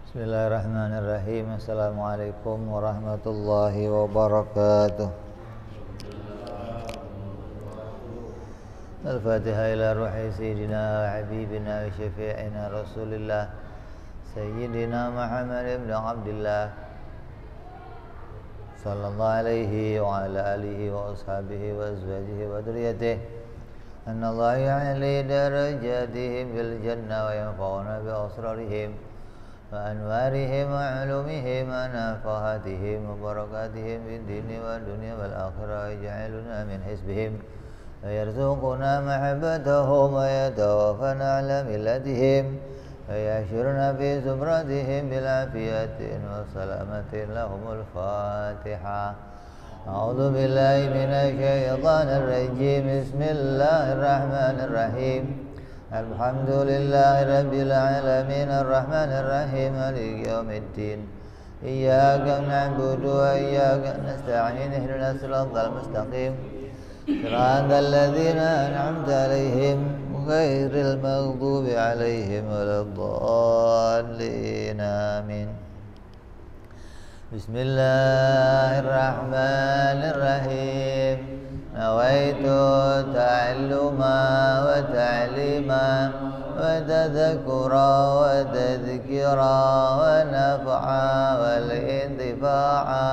Bismillahirrahmanirrahim. Assalamualaikum warahmatullahi wabarakatuh. Al-Fatihah ila ruhi sayyidina wa habibina wa syafi'ina Rasulillah Sayyidina Muhammad ibn Abdullah sallallahu alaihi wa ala alihi wa ashabihi wa azwajihi wa dhurriyyatihi anna Allah ya'li darajatihim bil jannah wa yanfa'una bi asrarihim وأنوارهم وعلومهم ونفحاتهم وبركاتهم في الدين والدنيا والآخرة يجعلنا من حزبهم ويرزقنا محبتهم ويتوفنا على ملتهم ويحشرنا في زمرتهم بالعافية والسلامة لهم الفاتحة. أعوذ بالله من الشيطان الرجيم. بسم الله الرحمن الرحيم. Alhamdulillahi Rabbil Alamin Ar-Rahmanir Rahim Maliki Yawmiddin Iyyaka na'budu wa iyyaka nasta'in Ihdinas siratal mustaqim Siratal ladzina an'amta 'alaihim ghairil maghdubi 'alaihim waladdallin. Amin. Bismillahirrahmanirrahim. Nawaitu ta'alluma wa ta'lima wa tadhakura wa tadhkira wa naf'a wal intifa'a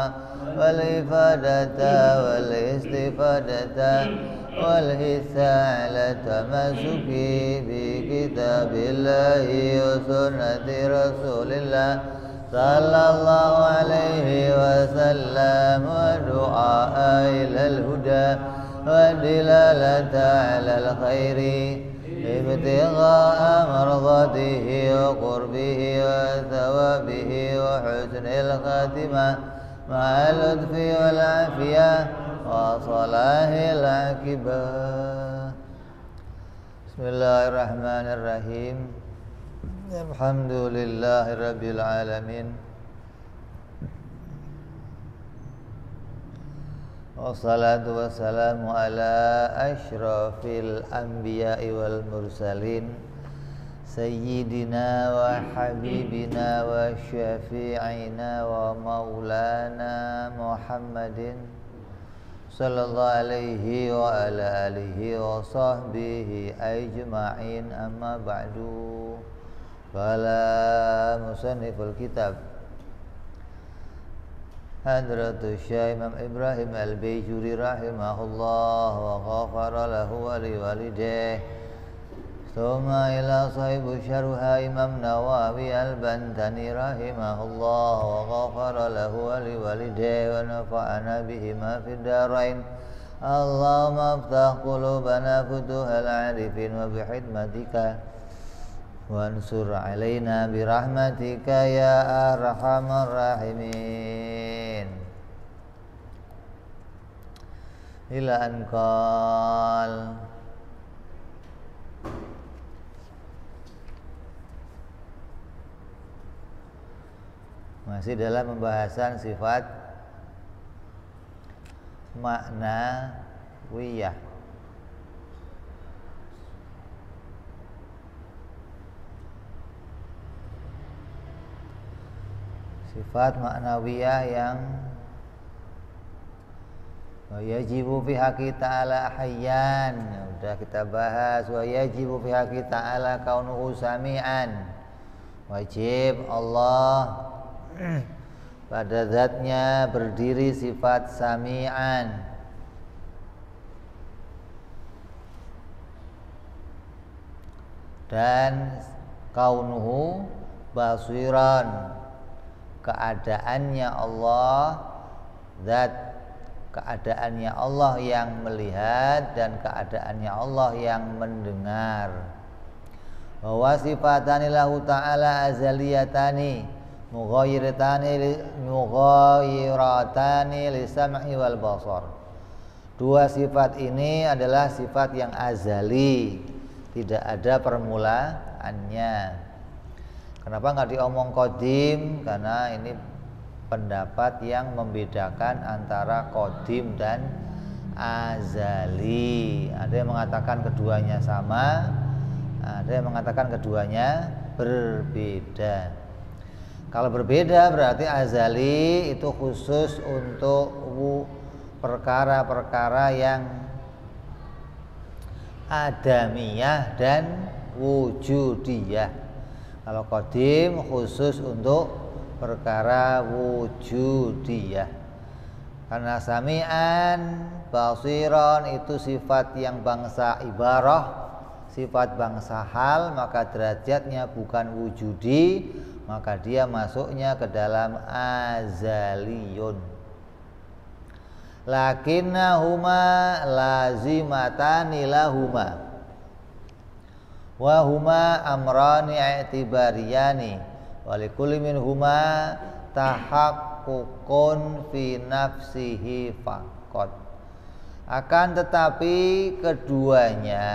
wal ifadata wal istifadata wal hissa ala tamasuki bi kitabillahi wa sunnati rasulillah sallallahu alaihi wasallam wa du'a ilal huda wa dilalata alal khairi ibtigha'a mardatihi wa qurbihi wa thawabihi wa husnil khatimah ma'al lutfi wal afiyah wa salahil akibah. Bismillahirrahmanirrahim. Alhamdulillahi Rabbil Alamin. Wassalatu wassalamu ala ashrafil anbiya'i wal mursalin Sayyidina wa habibina wa syafi'ina wa maulana Muhammadin sallallahu alaihi wa ala alihi wa sahbihi ajma'in. Amma ba'du. Qala musanniful kitab Hadratus Syekh Imam Ibrahim Al-Baijuri rahimahullah wa ghafara lahu wa liwalidayhi. Thumma ila sahibu syarha Imam Nawawi Al-Bantani rahimahullah wa ghafara lahu wa liwalidayhi wa nafa'ana bihima fid darain. Allahumma aftah qulubana futuhal arifin wa bihidmatika wansur alaina birahmatika ya arhamar rahimin. Ila anqal masih dalam pembahasan sifat makna wiyah. Sifat ma'nawiyah yang yajibu fi haqqi ta'ala hayyan. Sudah kita bahas. Wa yajibu fi haqqi ta'ala kaunuhu sami'an. Wajib Allah pada zatnya berdiri sifat sami'an. Dan kaunuhu basiran, keadaannya Allah, zat keadaannya Allah yang melihat dan keadaannya Allah yang mendengar. Wa sifatani lahu ta'ala azaliyatani mughayiratani li sam'i wal basar. Dua sifat ini adalah sifat yang azali, tidak ada permulaannya. Kenapa nggak diomong qadim? Karena ini pendapat yang membedakan antara qadim dan azali. Ada yang mengatakan keduanya sama, ada yang mengatakan keduanya berbeda. Kalau berbeda berarti azali itu khusus untuk perkara-perkara yang adamiyah dan wujudiyah. Kalau qadim khusus untuk perkara wujudiyah. Karena sami'an, basiron itu sifat yang bangsa ibarah, sifat bangsa hal, maka derajatnya bukan wujudi, maka dia masuknya ke dalam azaliyun. Lakinnahuma lazimatani lahuma wa huma amrani i'tibariyani wa likulli minhuma tahaqqukun fi nafsihi faqat. Akan tetapi keduanya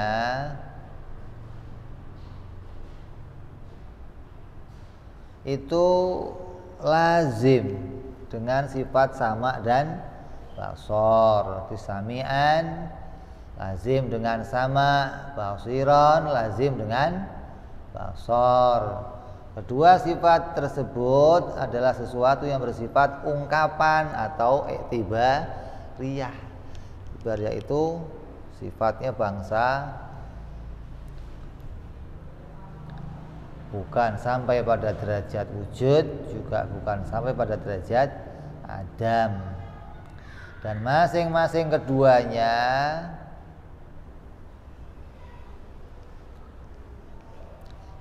itu lazim dengan sifat sama dan basor. Sami'an lazim dengan sama, basiron lazim dengan basor. Kedua sifat tersebut adalah sesuatu yang bersifat ungkapan atau iktibariyah. Iktibariyah itu sifatnya bangsa, bukan sampai pada derajat wujud, juga bukan sampai pada derajat adam. Dan masing-masing keduanya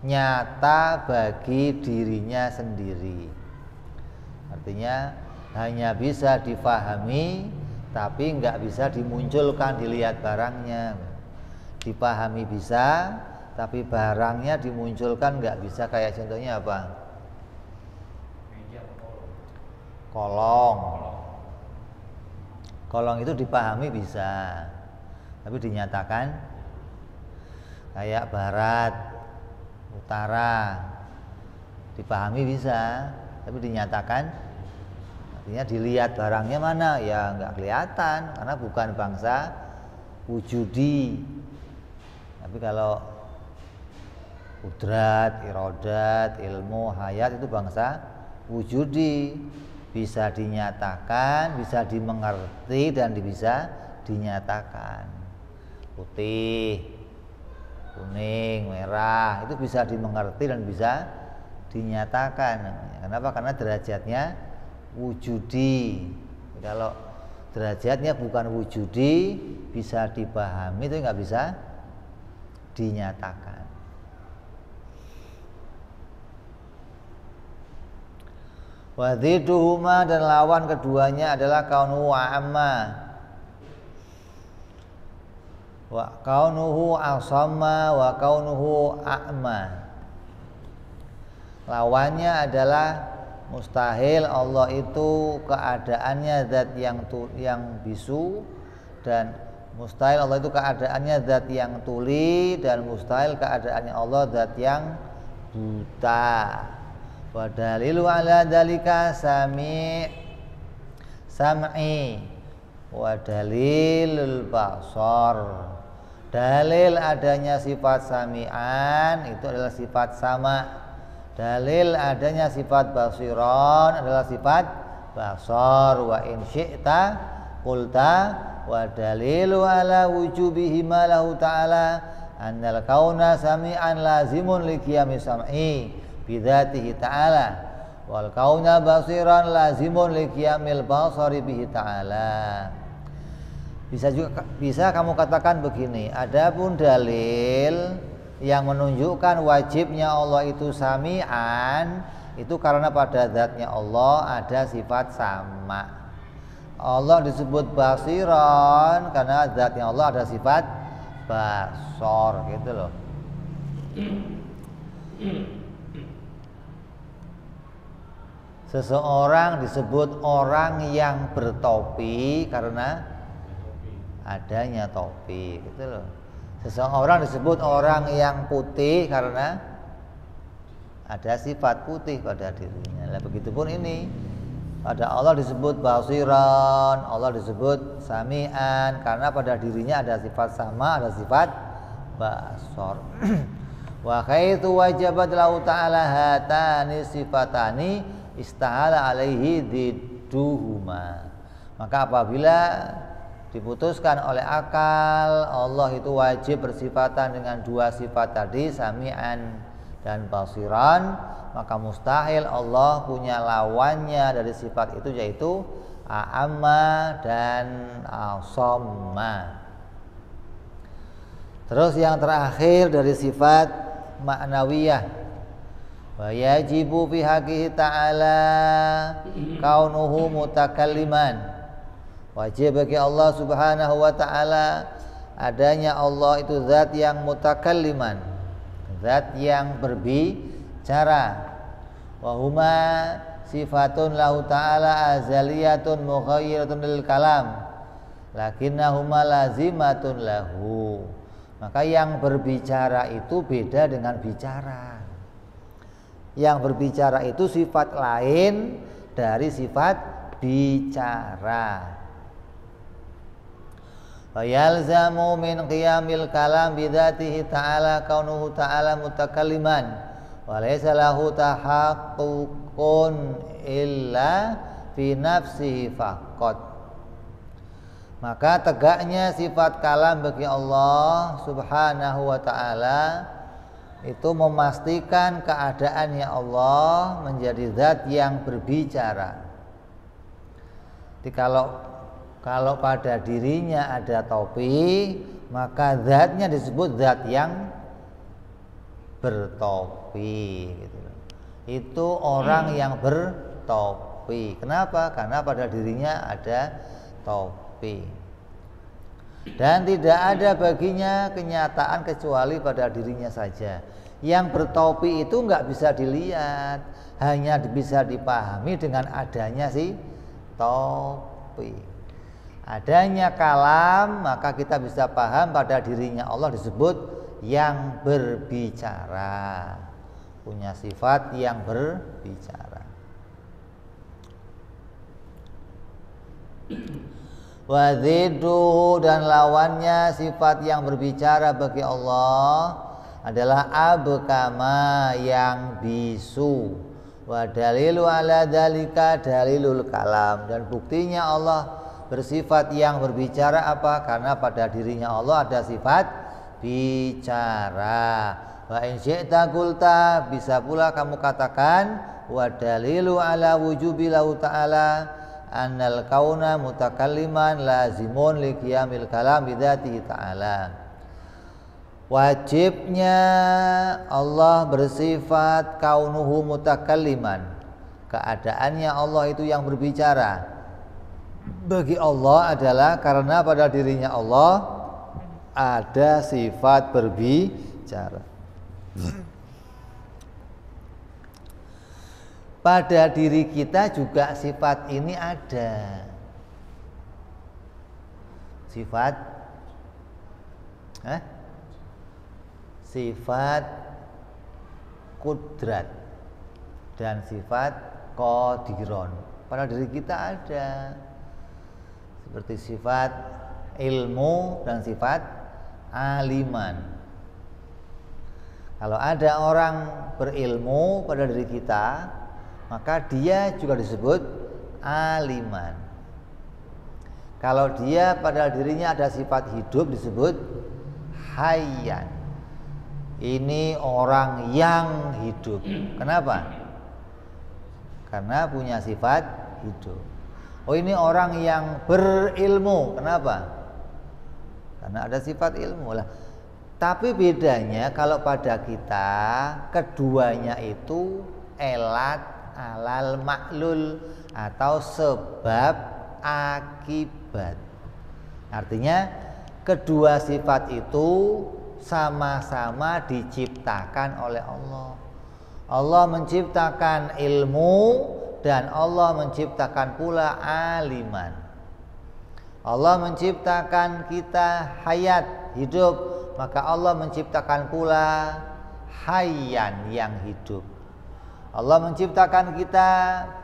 nyata bagi dirinya sendiri. Artinya hanya bisa difahami tapi nggak bisa dimunculkan, dilihat barangnya. Dipahami bisa, tapi barangnya dimunculkan nggak bisa. Kayak contohnya apa? Kolong. Kolong itu dipahami bisa, tapi dinyatakan kayak barat, utara, dipahami bisa, tapi dinyatakan, artinya dilihat barangnya mana, ya nggak kelihatan karena bukan bangsa wujudi. Tapi kalau kudrat, irodat, ilmu, hayat itu bangsa wujudi, bisa dinyatakan, bisa dimengerti dan bisa dinyatakan. Putih, kuning, merah itu bisa dimengerti dan bisa dinyatakan. Kenapa? Karena derajatnya wujudi. Kalau derajatnya bukan wujudi, bisa dipahami itu nggak bisa dinyatakan. Wadhiduhuma, dan lawan keduanya adalah kaunuhu a'ma wa kaunuhu asamma wa kaunuhu a'ma. Lawannya adalah mustahil Allah itu keadaannya zat yang bisu, dan mustahil Allah itu keadaannya zat yang tuli, dan mustahil keadaannya Allah zat yang buta. Wa dalilu ala dalika sam'i wa dalilul basar. Dalil adanya sifat sami'an itu adalah sifat sama. Dalil adanya sifat basiron adalah sifat basar. Wa in syi'ta qulta wa dalilu ala wujubihi ma lahu ta'ala annal kauna sami'an lazimun li qiyami sam'i bidzatihi ta'ala wal kauna basiran lazimun li qiyamil basari bihi ta'ala. Bisa kamu katakan begini, adapun dalil yang menunjukkan wajibnya Allah itu sami'an itu karena pada zatnya Allah ada sifat sama. Allah disebut basiran karena zatnya Allah ada sifat basor, gitu loh. Seseorang disebut orang yang bertopi karena adanya topi, gitu loh. Seseorang disebut orang yang putih karena ada sifat putih pada dirinya. Nah, begitupun ini, pada Allah disebut basiran, Allah disebut sami'an karena pada dirinya ada sifat sama, ada sifat basor. Wa khaitu wajabat lahu ta'ala hatani sifatani istahala alaihi didduhuma. Maka apabila diputuskan oleh akal Allah itu wajib bersifatan dengan dua sifat tadi, sami'an dan basiran, maka mustahil Allah punya lawannya dari sifat itu, yaitu a'amma dan asamma. Terus yang terakhir dari sifat ma'nawiyah, wa yajibu fi haqqihi ta'ala kaunuhu mutakalliman. Wajib bagi Allah Subhanahu wa ta'ala adanya Allah itu zat yang mutakalliman, zat yang berbicara. Wa huma sifatun lahu ta'ala azaliyatun mughayyiratun lil kalam lakinnahuma lazimatun lahu. Maka yang berbicara itu beda dengan bicara. Yang berbicara itu sifat lain dari sifat bicara. Wa yalzamu min qiyamil kalam bidzatihi ta'ala kaunuhu ta'ala mutakalliman wa laysa lahu tahaqququn illa fi nafsihi faqat. Maka tegaknya sifat kalam bagi Allah Subhanahu wa ta'ala itu memastikan keadaannya Allah menjadi zat yang berbicara. Jadi kalau pada dirinya ada topi, maka zatnya disebut zat yang bertopi gitu. Itu orang yang bertopi. Kenapa? Karena pada dirinya ada topi. Dan tidak ada baginya kenyataan kecuali pada dirinya saja. Yang bertopi itu nggak bisa dilihat, hanya bisa dipahami dengan adanya si topi. Adanya kalam, maka kita bisa paham pada dirinya Allah disebut yang berbicara, punya sifat yang berbicara. Wa zidduhu, dan lawannya sifat yang berbicara bagi Allah adalah abkama, yang bisu. Wa dalilu ala dalika dalilul kalam, dan buktinya Allah bersifat yang berbicara apa? Karena pada dirinya Allah ada sifat bicara. Wa in syi'ta qulta, bisa pula kamu katakan wa dalilu ala wujubi lahu ta'ala annal kauna mutakalliman lazimun li qiyamil kalam bidzatihi ta'ala. Wajibnya Allah bersifat kaunuhu mutakalliman, keadaannya Allah itu yang berbicara bagi Allah adalah karena pada dirinya Allah ada sifat berbicara. Pada diri kita juga sifat ini ada. Sifat sifat kudrat dan sifat qadiron. Pada diri kita ada. Seperti sifat ilmu dan sifat aliman. Kalau ada orang berilmu pada diri kita, maka dia juga disebut aliman. Kalau dia pada dirinya ada sifat hidup, disebut hayyan. Ini orang yang hidup. Kenapa? Karena punya sifat hidup. Oh, ini orang yang berilmu. Kenapa? Karena ada sifat ilmu lah. Tapi bedanya kalau pada kita keduanya itu elat alal maklul atau sebab akibat. Artinya kedua sifat itu sama-sama diciptakan oleh Allah. Allah menciptakan ilmu dan Allah menciptakan pula aliman. Allah menciptakan kita hayat, hidup, maka Allah menciptakan pula hayyan, yang hidup. Allah menciptakan kita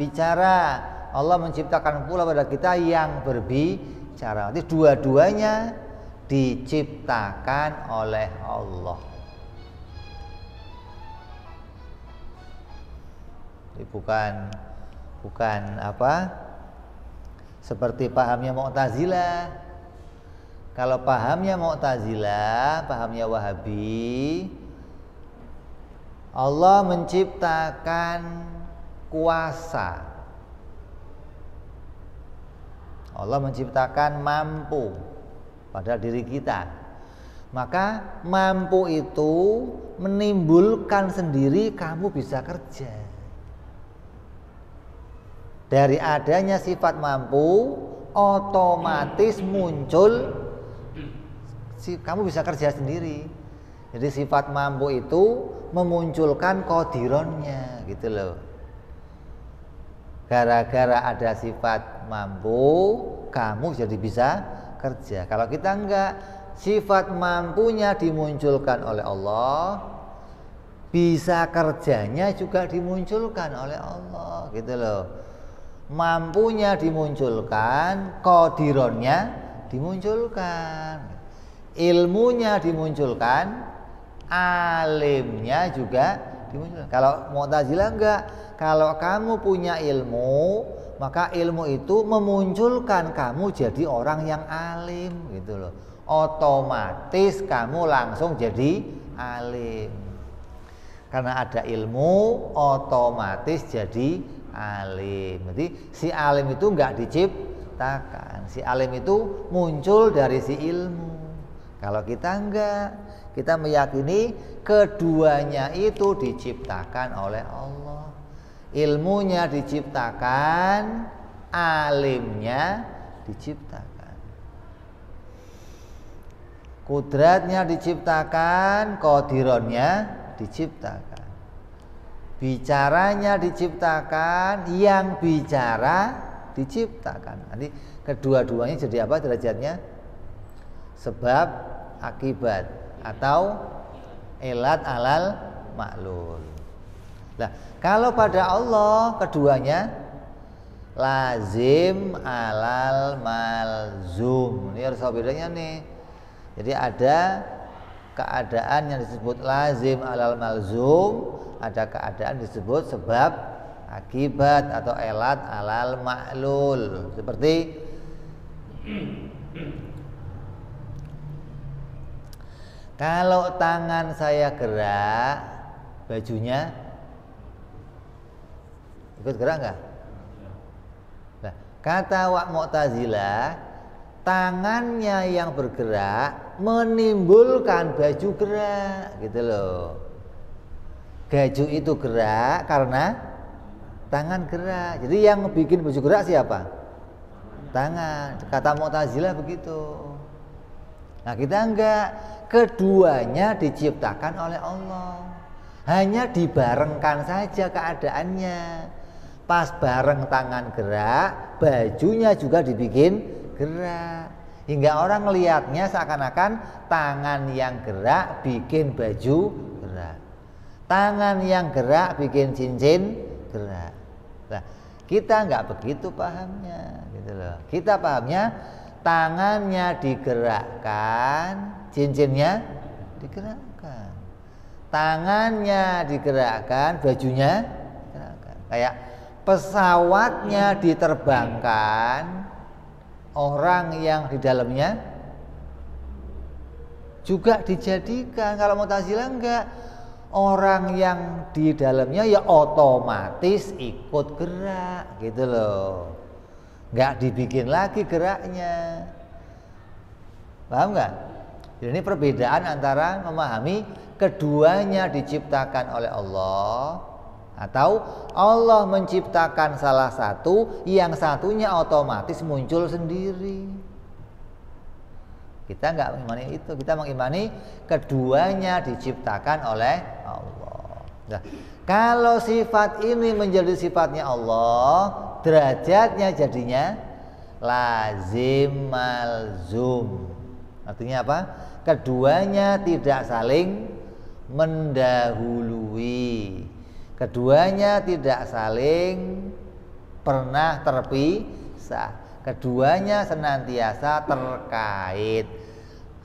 bicara, Allah menciptakan pula pada kita yang berbicara. Jadi dua-duanya diciptakan oleh Allah. bukan apa seperti pahamnya Mu'tazilah. Kalau pahamnya Mu'tazilah, pahamnya Wahabi, Allah menciptakan kuasa, Allah menciptakan mampu pada diri kita. Maka mampu itu menimbulkan sendiri kamu bisa kerja. Dari adanya sifat mampu, otomatis muncul kamu bisa kerja sendiri. Jadi sifat mampu itu memunculkan qadironnya gitu loh. Gara-gara ada sifat mampu, kamu jadi bisa kerja. Kalau kita enggak, sifat mampunya dimunculkan oleh Allah, bisa kerjanya juga dimunculkan oleh Allah gitu loh. Mampunya dimunculkan, qadironnya dimunculkan, ilmunya dimunculkan, alimnya juga dimunculkan. Kalau Mu'tazilah enggak, kalau kamu punya ilmu, maka ilmu itu memunculkan kamu jadi orang yang alim gitu loh. Otomatis kamu langsung jadi alim. Karena ada ilmu, otomatis jadi alim. Jadi si alim itu enggak diciptakan, si alim itu muncul dari si ilmu. Kalau kita enggak, kita meyakini keduanya itu diciptakan oleh Allah. Ilmunya diciptakan, alimnya diciptakan. Kudratnya diciptakan, qadironnya diciptakan. Bicaranya diciptakan, yang bicara diciptakan. Nanti kedua-duanya jadi apa derajatnya? Sebab akibat atau elat alal maklul. Nah, kalau pada Allah keduanya lazim alal malzum. Ini harus tahu bedanya nih. Jadi ada keadaan yang disebut lazim alal malzum, ada keadaan disebut sebab akibat atau elat alal maklul. Seperti kalau tangan saya gerak, bajunya ikut gerak enggak? Nah, kata Mu'tazilah, tangannya yang bergerak menimbulkan baju gerak, gitu loh. Baju itu gerak karena tangan gerak. Jadi yang bikin baju gerak siapa? Tangan. Kata Mu'tazilah begitu. Nah, kita enggak, keduanya diciptakan oleh Allah. Hanya dibarengkan saja keadaannya. Pas bareng tangan gerak, bajunya juga dibikin gerak. Hingga orang melihatnya seakan-akan tangan yang gerak bikin baju gerak. Tangan yang gerak bikin cincin gerak. Nah, kita enggak begitu pahamnya, gitu loh. Kita pahamnya tangannya digerakkan, cincinnya digerakkan. Tangannya digerakkan, bajunya digerakkan. Kayak pesawatnya diterbangkan, orang yang di dalamnya juga dijadikan. Kalau Mu'tazilah enggak, orang yang di dalamnya ya otomatis ikut gerak, gitu loh. Enggak dibikin lagi geraknya. Paham enggak? Jadi ini perbedaan antara memahami keduanya diciptakan oleh Allah atau Allah menciptakan salah satu, yang satunya otomatis muncul sendiri. Kita enggak mengimani itu, kita mengimani keduanya diciptakan oleh Allah. Nah, kalau sifat ini menjadi sifatnya Allah, derajatnya jadinya lazim malzum. Artinya apa? Keduanya tidak saling mendahului. Keduanya tidak saling pernah terpisah. Keduanya senantiasa terkait.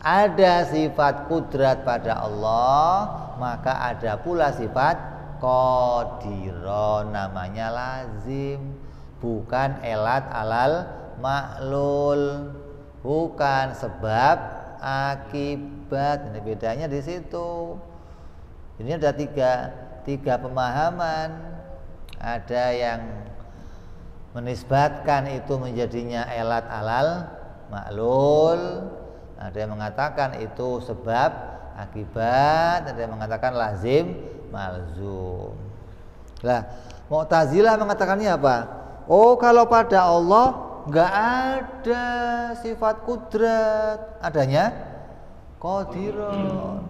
Ada sifat kudrat pada Allah, maka ada pula sifat qadira namanya lazim, bukan elat alal maklul, bukan sebab akibat. Ini bedanya di situ. Ini ada tiga pemahaman. Ada yang menisbatkan itu menjadinya elat alal maklul, ada yang mengatakan itu sebab akibat, ada yang mengatakan lazim malzum. Lah, Mu'tazilah mengatakannya apa? Oh, kalau pada Allah nggak ada sifat kudrat, adanya qadirun.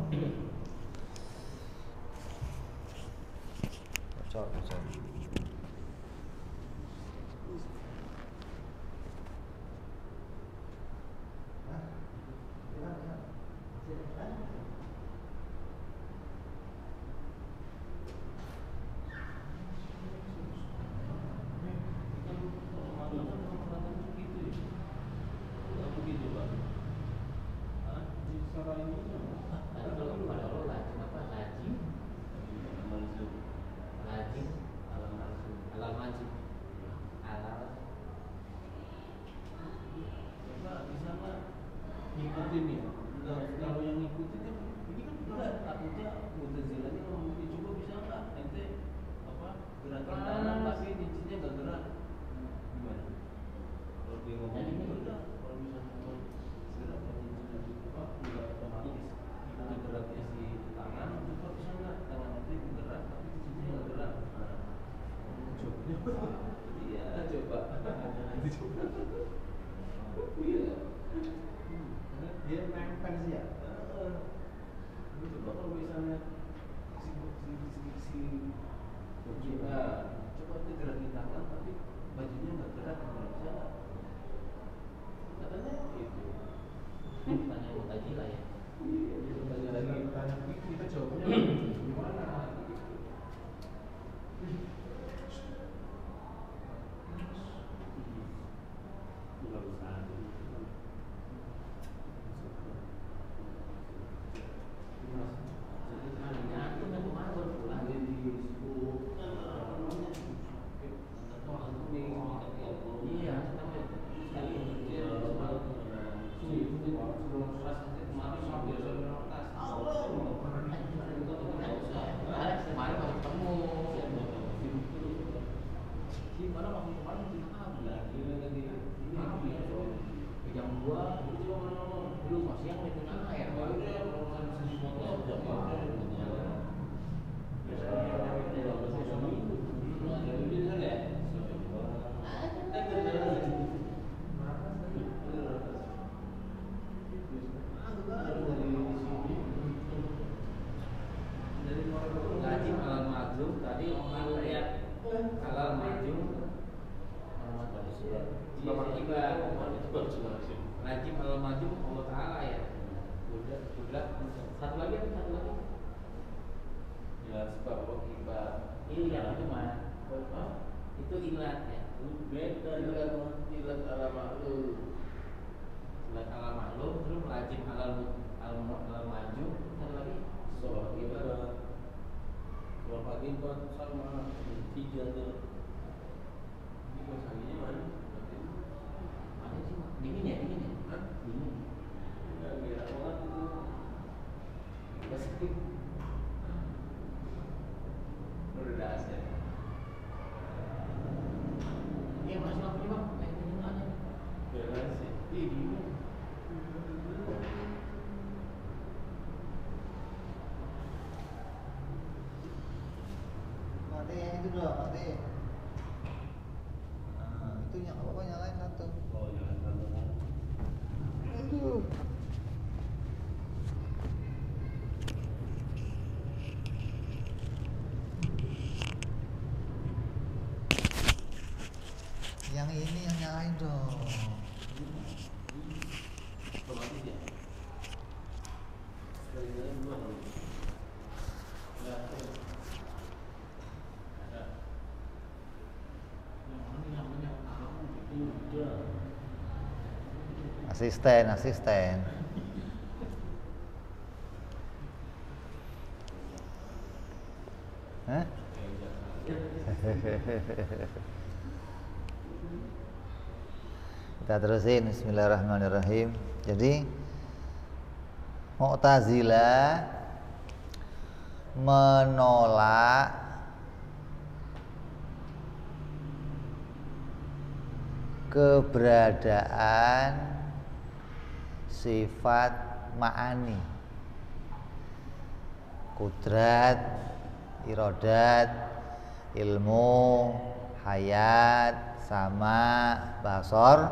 Najim al-Majum Allah Ta'ala ya. Udah. Satu lagi. Ya sebab akibat. Iya itu mah. Itu ilat ya. Beda ilat ala maklum. Ilat ala maklum terus najim al-Majum satu lagi. Sebab akibat sama tiga tuh. Ini masalahnya mana? Mana sih? Dingin ya? Hah? Dingin. Enggak, merah banget itu. Pasti. Berdas ya. Ini masih lampu bang. Ini aja. Beres sih. Ih, dingin. Mati yang itu dong, mati. Itu yang apa nyalain satu. Oh, jangan satu. Aduh. Yang ini yang nyalain dong. Otomatis ya. Dari dua kali. Ya. Asisten. Hah? Kita terusin. Bismillahirrahmanirrahim. Jadi Mu'tazilah menolak keberadaan sifat ma'ani, kudrat, iradat, ilmu, hayat, sama, basor,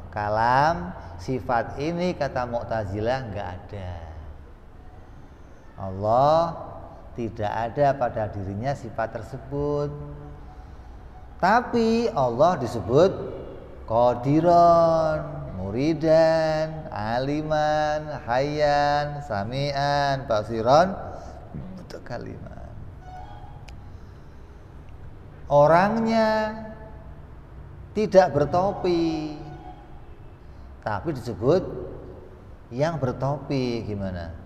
kalam. Sifat ini kata Mu'tazilah enggak ada. Allah tidak ada pada dirinya sifat tersebut. Tapi Allah disebut qadiran, muridan, aliman, hayyan, sami'an, basiran, mutakaliman. Orangnya tidak bertopi, tapi disebut yang bertopi. Gimana?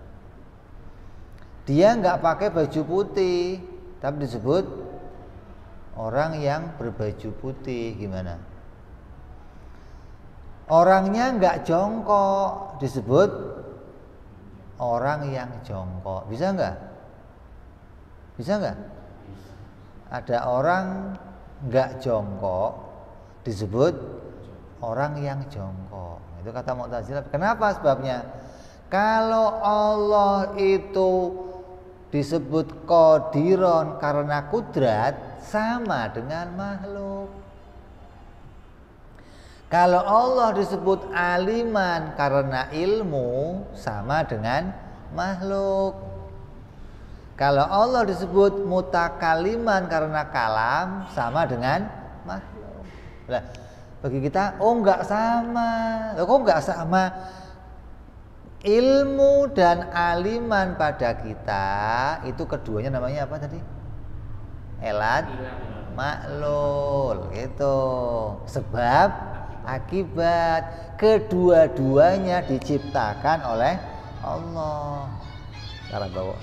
Dia nggak pakai baju putih, tapi disebut orang yang berbaju putih. Gimana? Orangnya nggak jongkok, disebut orang yang jongkok. Bisa nggak? Bisa nggak? Ada orang nggak jongkok, disebut orang yang jongkok. Itu kata Mu'tazilah. Kenapa sebabnya? Kalau Allah itu disebut qadiron karena kudrat, sama dengan makhluk. Kalau Allah disebut aliman karena ilmu, sama dengan makhluk. Kalau Allah disebut mutakaliman karena kalam, sama dengan makhluk. Nah, bagi kita, oh enggak sama. Loh, kok enggak sama? Ilmu dan aliman pada kita itu keduanya namanya apa tadi? Elat maklul, gitu. Sebab akibat kedua-duanya diciptakan oleh Allah. Cara bawa.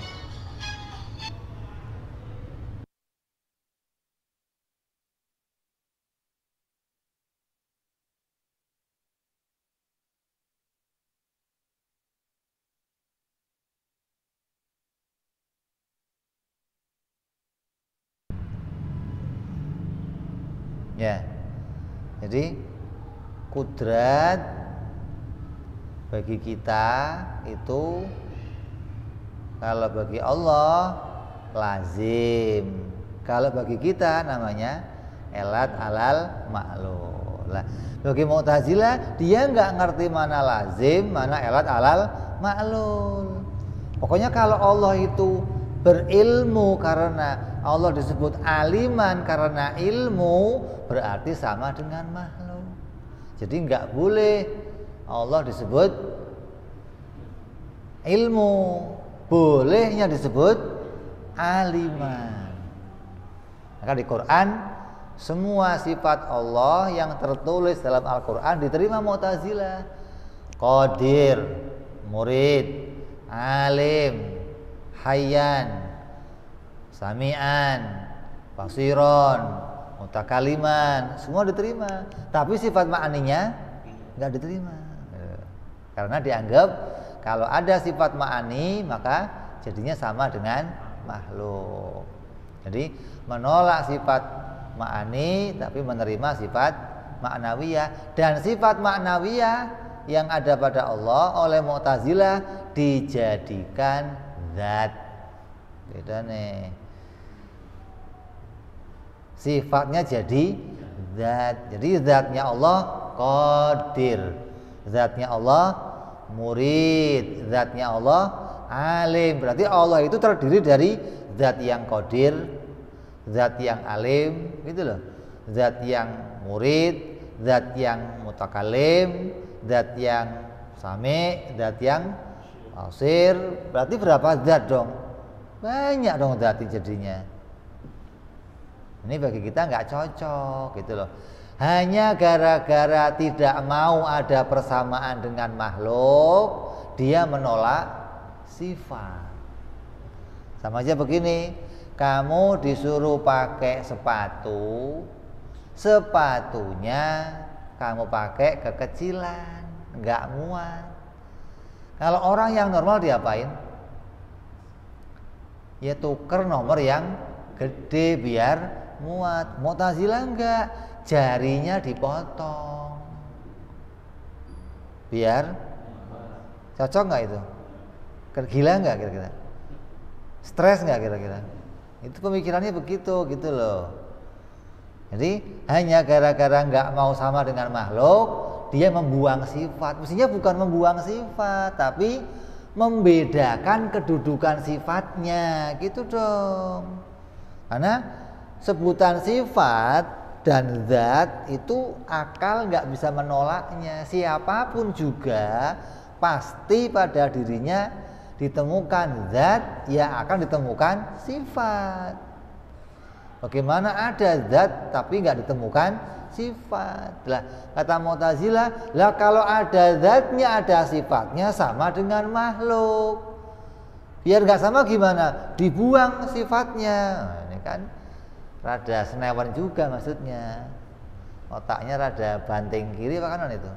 Ya, jadi kudrat bagi kita itu, kalau bagi Allah lazim, kalau bagi kita namanya elat alal maklul. Lah, bagi Mu'tazilah dia nggak ngerti mana lazim, mana elat alal maklul. Pokoknya kalau Allah itu berilmu karena Allah disebut aliman karena ilmu, berarti sama dengan makhluk. Jadi nggak boleh Allah disebut ilmu, bolehnya disebut aliman. Maka di Quran semua sifat Allah yang tertulis dalam Al-Quran diterima Mu'tazilah. Qadir, murid, alim, hayyan, sami'an, basiron, mutakaliman, semua diterima. Tapi sifat ma'aninya nggak diterima. Karena dianggap kalau ada sifat ma'ani maka jadinya sama dengan makhluk. Jadi menolak sifat ma'ani tapi menerima sifat ma'nawiyah. Dan sifat ma'nawiyah yang ada pada Allah oleh Mu'tazilah dijadikan zat. Beda nih. Sifatnya jadi zat. Jadi zatnya Allah qadir, zatnya Allah murid, zatnya Allah alim. Berarti Allah itu terdiri dari zat yang qadir, zat yang alim, gitu loh. Zat yang murid, zat yang mutakalim, zat yang sami, zat yang basir. Berarti berapa zat dong? Banyak dong zat jadinya. Ini bagi kita nggak cocok, gitu loh. Hanya gara-gara tidak mau ada persamaan dengan makhluk, dia menolak sifat. Sama aja begini, kamu disuruh pakai sepatu, sepatunya kamu pakai kekecilan, nggak muat. Kalau orang yang normal diapain? Ya tuker nomor yang gede biar muat. Mu'tazilah enggak, jarinya dipotong biar cocok nggak itu? Gila nggak kira-kira? Stres nggak kira-kira? Itu pemikirannya begitu gitu loh. Jadi hanya gara-gara nggak mau sama dengan makhluk, dia membuang sifat. Mestinya bukan membuang sifat, tapi membedakan kedudukan sifatnya, gitu dong. Karena sebutan sifat dan zat itu akal nggak bisa menolaknya. Siapapun juga pasti pada dirinya ditemukan zat, ya akan ditemukan sifat. Bagaimana ada zat tapi nggak ditemukan sifat? Lah kata Mu'tazilah, lah kalau ada zatnya ada sifatnya sama dengan makhluk. Biar nggak sama gimana? Dibuang sifatnya. Nah, ini kan rada senewan juga maksudnya. Otaknya rada banting kiri apa kanan itu?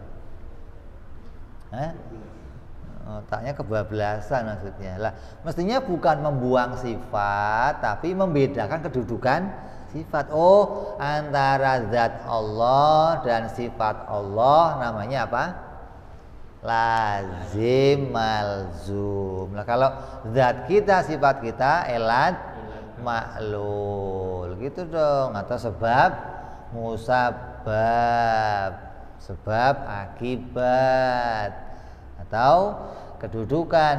Otaknya kebablasan maksudnya. Lah mestinya bukan membuang sifat, tapi membedakan kedudukan sifat. Oh, antara zat Allah dan sifat Allah namanya apa? Lazim malzum. Nah, kalau zat kita, sifat kita elat maklul, gitu dong. Atau sebab musabab, sebab akibat. Atau kedudukan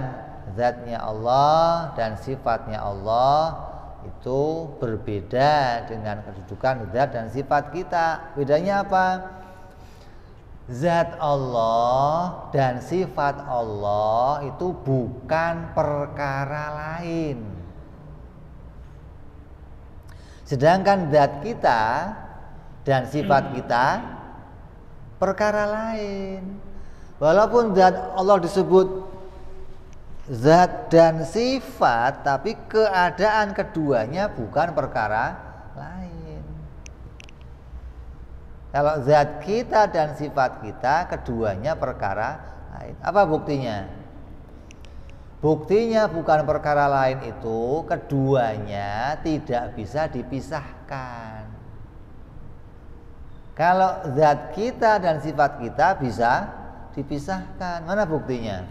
zatnya Allah dan sifatnya Allah itu berbeda dengan kedudukan zat dan sifat kita. Bedanya apa? Zat Allah dan sifat Allah itu bukan perkara lain. Sedangkan zat kita dan sifat kita perkara lain. Walaupun zat Allah disebut zat dan sifat, tapi keadaan keduanya bukan perkara lain. Kalau zat kita dan sifat kita keduanya perkara lain. Apa buktinya? Buktinya bukan perkara lain itu keduanya tidak bisa dipisahkan. Kalau zat kita dan sifat kita bisa dipisahkan. Mana buktinya?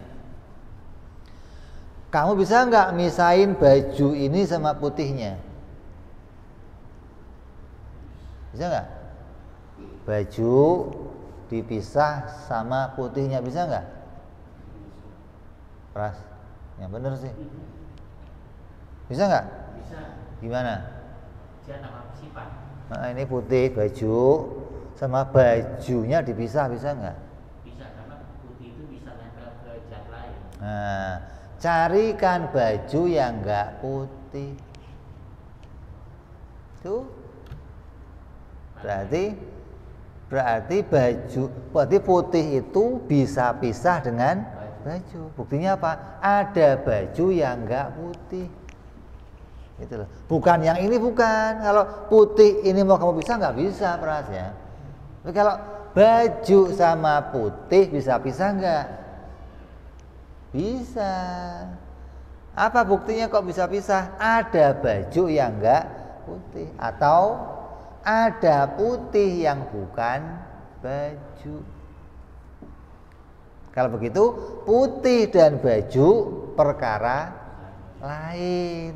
Kamu bisa nggak misahin baju ini sama putihnya? Bisa nggak? Baju dipisah sama putihnya bisa nggak? Pras, yang bener sih. Bisa nggak? Bisa. Gimana? Dia nama sifat. Nah, ini putih baju sama bajunya dipisah bisa nggak? Bisa, karena putih itu bisa nempel ke zat lain. Nah, carikan baju yang nggak putih. Tuh, berarti putih itu bisa pisah dengan baju. Buktinya apa? Ada baju yang nggak putih. Gitu loh. Bukan yang ini, bukan. Kalau putih ini mau kamu pisah nggak bisa, Pras ya. Tapi kalau baju sama putih bisa pisah nggak? Bisa. Apa buktinya kok bisa pisah? Ada baju yang nggak putih atau ada putih yang bukan baju. Kalau begitu putih dan baju perkara lain,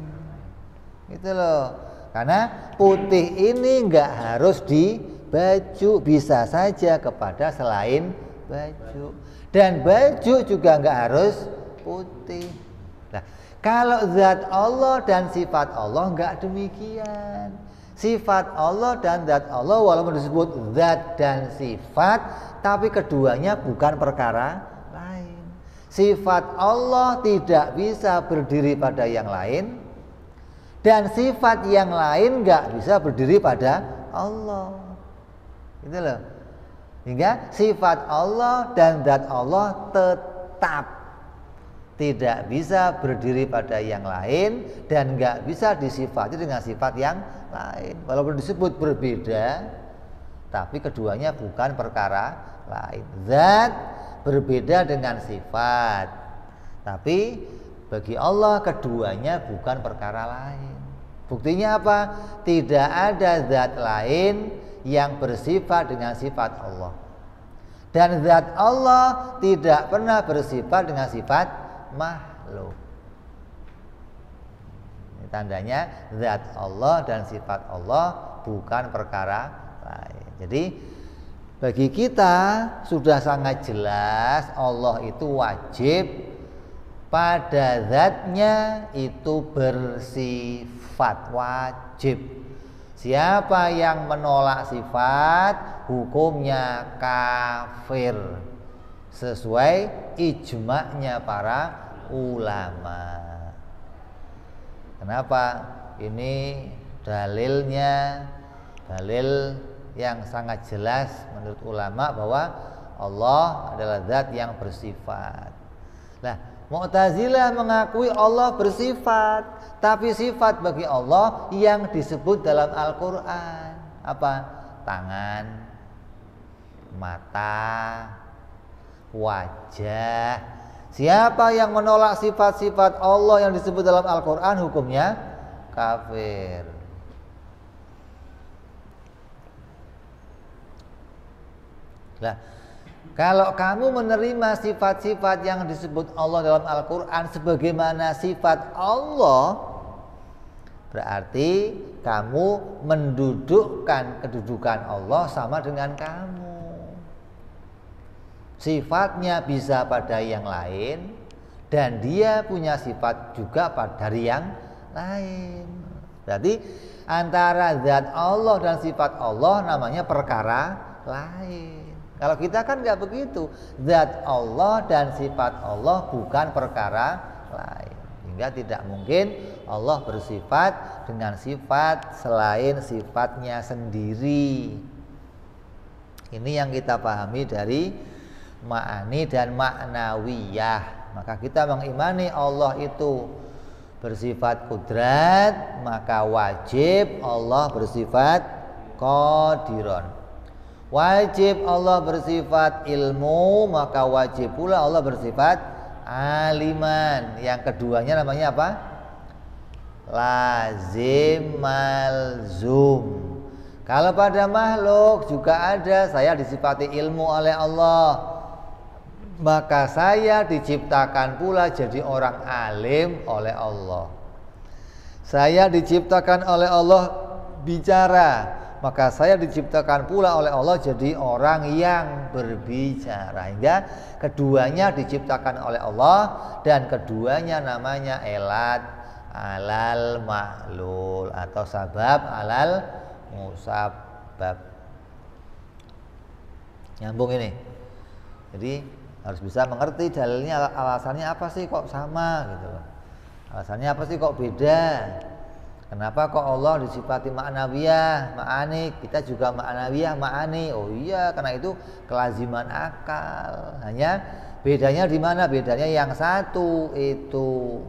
gitu loh. Karena putih ini nggak harus di baju, bisa saja kepada selain baju. Dan baju juga nggak harus putih. Nah, kalau zat Allah dan sifat Allah nggak demikian. Sifat Allah dan zat Allah walaupun disebut zat dan sifat, tapi keduanya bukan perkara lain. Sifat Allah tidak bisa berdiri pada yang lain, dan sifat yang lain nggak bisa berdiri pada Allah. Gitu loh. Hingga sifat Allah dan zat Allah tetap tidak bisa berdiri pada yang lain dan nggak bisa disifati dengan sifat yang lain. Walaupun disebut berbeda, tapi keduanya bukan perkara lain. Zat berbeda dengan sifat, tapi bagi Allah keduanya bukan perkara lain. Buktinya apa? Tidak ada zat lain yang bersifat dengan sifat Allah. Dan zat Allah tidak pernah bersifat dengan sifat makhluk. Ini tandanya zat Allah dan sifat Allah bukan perkara lain. Jadi bagi kita sudah sangat jelas Allah itu wajib pada zatnya itu bersifat, wajib. Siapa yang menolak sifat hukumnya kafir sesuai ijma'nya para ulama. Kenapa? Ini dalilnya dalil yang sangat jelas menurut ulama bahwa Allah adalah zat yang bersifat. Nah, Mu'tazilah mengakui Allah bersifat, tapi sifat bagi Allah yang disebut dalam Al-Quran apa? Tangan, mata, wajah. Siapa yang menolak sifat-sifat Allah yang disebut dalam Al-Quran hukumnya kafir. Nah, kalau kamu menerima sifat-sifat yang disebut Allah dalam Al-Quran sebagaimana sifat Allah, berarti kamu mendudukkan kedudukan Allah sama dengan kamu. Sifatnya bisa pada yang lain dan dia punya sifat juga dari yang lain. Berarti antara zat Allah dan sifat Allah namanya perkara lain. Kalau kita kan nggak begitu, zat Allah dan sifat Allah bukan perkara lain, hingga tidak mungkin Allah bersifat dengan sifat selain sifatnya sendiri. Ini yang kita pahami dari ma'ani dan ma'nawiyah. Maka kita mengimani Allah itu bersifat kudrat, maka wajib Allah bersifat qadiron. Wajib Allah bersifat ilmu, maka wajib pula Allah bersifat aliman. Yang keduanya namanya apa? Lazim malzum. Kalau pada makhluk juga ada, saya disifati ilmu oleh Allah, maka saya diciptakan pula jadi orang alim oleh Allah. Saya diciptakan oleh Allah bicara, maka saya diciptakan pula oleh Allah jadi orang yang berbicara. Hingga keduanya diciptakan oleh Allah dan keduanya namanya elat alal ma'lul atau sabab alal musabbab. Nyambung ini. Jadi harus bisa mengerti dalilnya, alasannya apa sih kok sama gitu loh. Alasannya apa sih kok beda? Kenapa kok Allah disifati ma'nawiyah, ma'ani, kita juga ma'nawiyah, ma'ani? Oh iya, karena itu kelaziman akal. Hanya bedanya di mana? Bedanya yang satu itu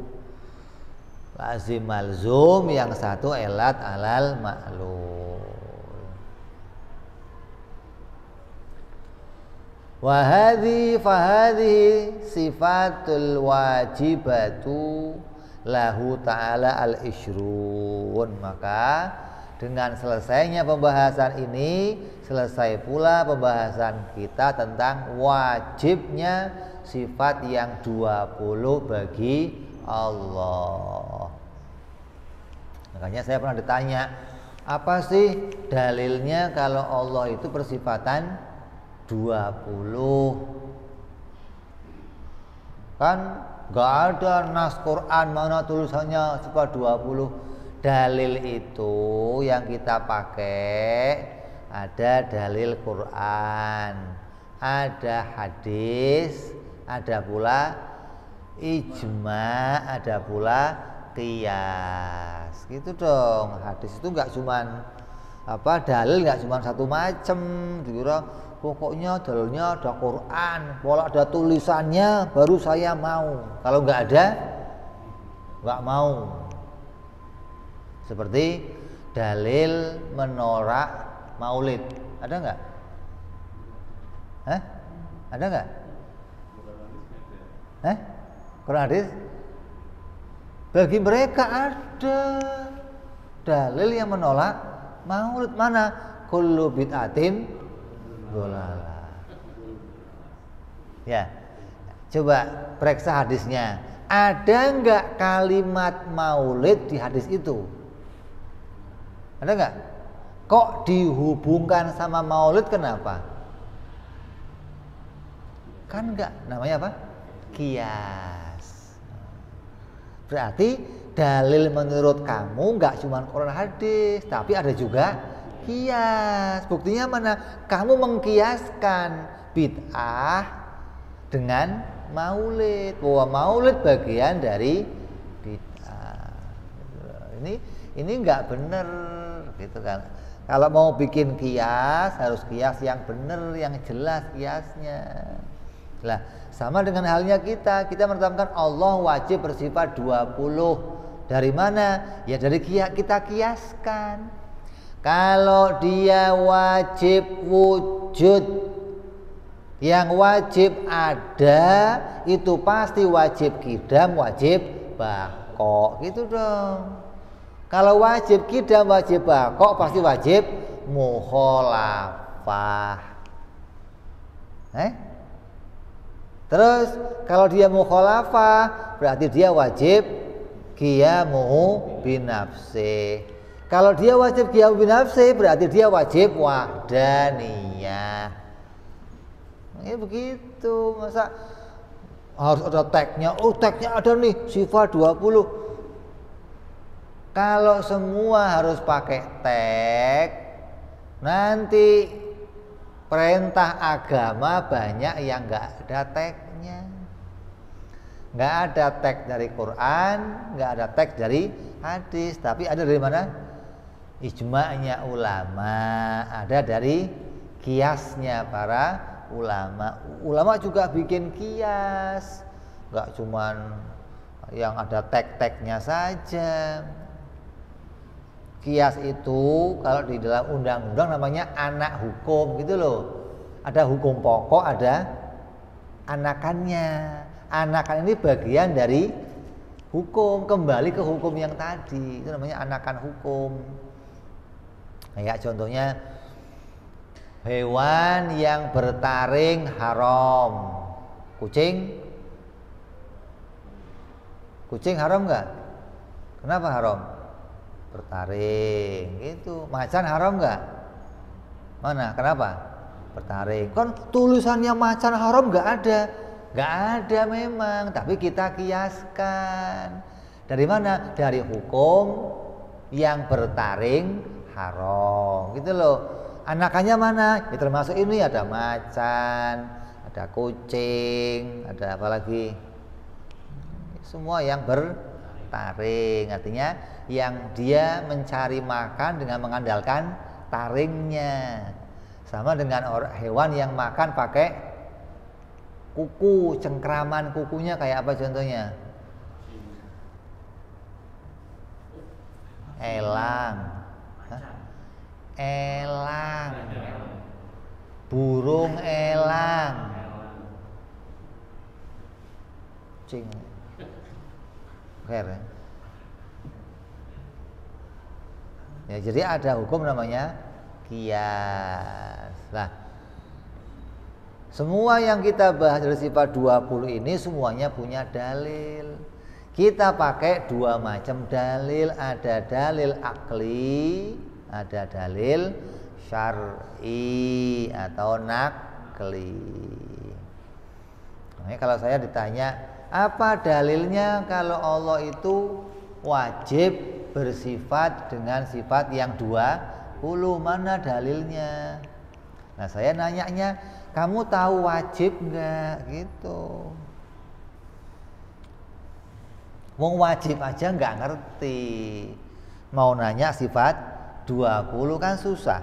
lazim malzum, yang satu elat alal ma'lul. Wa hadhihi sifatul wajibatu lahu ta'ala al-ishrun. Maka dengan selesainya pembahasan ini, selesai pula pembahasan kita tentang wajibnya sifat yang 20 bagi Allah. Makanya saya pernah ditanya, apa sih dalilnya kalau Allah itu persifatan 20? Kan gak ada nas Quran mana tulisannya sifat 20. Dalil itu yang kita pakai ada dalil Quran, ada hadis, ada pula ijma, ada pula qiyas. Gitu dong. Hadis itu enggak cuman dalil enggak cuman satu macam. Dikira pokoknya dalilnya ada Quran, kalau ada tulisannya baru saya mau. Kalau nggak ada, nggak mau. Seperti dalil menolak maulid, ada nggak? Hah? Ada nggak? Quran hadis? Bagi mereka ada dalil yang menolak maulid. Mana? Kullu bid'atin dhalalah. Ya, coba periksa hadisnya. Ada nggak kalimat maulid di hadis itu? Ada nggak? Kok dihubungkan sama maulid, kenapa? Kan enggak, namanya apa? Kias. Berarti dalil menurut kamu enggak cuma Quran hadis, tapi ada juga kias. Buktinya mana? Kamu mengkiaskan bid'ah dengan maulid. Bahwa maulid bagian dari bid'ah. Ini enggak benar gitu kan. Kalau mau bikin kias harus kias yang benar, yang jelas kiasnya. Lah, sama dengan halnya kita menetapkan Allah wajib bersifat 20. Dari mana? Ya dari kita kiaskan. Kalau dia wajib wujud, yang wajib ada itu pasti wajib qidam, wajib baqo, gitu dong. Kalau wajib qidam, wajib baqo pasti wajib mukhalafah. Terus kalau dia mukhalafah berarti dia wajib qiyamu binafsi. Kalau dia wajib qiyamu binafsi berarti dia wajib wahdaniyah. Ya begitu, masa harus ada tagnya? Oh, tagnya ada nih, sifat 20. Kalau semua harus pakai tag, nanti perintah agama banyak yang nggak ada tagnya, nggak ada tag dari Quran, nggak ada tag dari hadis, tapi ada dari mana? Ijma'nya ulama, ada dari kiasnya para ulama. Ulama juga bikin kias, nggak cuman yang ada tag-tagnya saja. Kias itu kalau di dalam undang-undang namanya anak hukum gitu loh. Ada hukum pokok, ada anakannya. Anakan ini bagian dari hukum, kembali ke hukum yang tadi. Itu namanya anakan hukum. Kayak contohnya hewan yang bertaring haram. Kucing haram nggak? Kenapa haram? Bertaring gitu. Macan haram nggak? Mana? Kenapa? Bertaring. Kan tulisannya macan haram nggak ada memang. Tapi kita kiaskan. Dari mana? Dari hukum yang bertaring haram gitu loh. Anakannya mana? Ya termasuk ini, ada macan, ada kucing, ada apa lagi? Semua yang bertaring, artinya yang dia mencari makan dengan mengandalkan taringnya. Sama dengan hewan yang makan pakai kuku, cengkraman kukunya kayak apa contohnya? Elang. Elang. Burung elang. Cing. Keren. Ya, jadi ada hukum namanya qiyas. Nah, semua yang kita bahas dari sifat 20 ini semuanya punya dalil. Kita pakai dua macam dalil, ada dalil akli, ada dalil syar'i atau nakli. Nah, kalau saya ditanya, apa dalilnya kalau Allah itu wajib bersifat dengan sifat yang 20? Mana dalilnya? Nah, saya nanyanya, kamu tahu wajib enggak? Gitu. Mau wajib aja enggak ngerti. Mau nanya sifat 20 kan susah.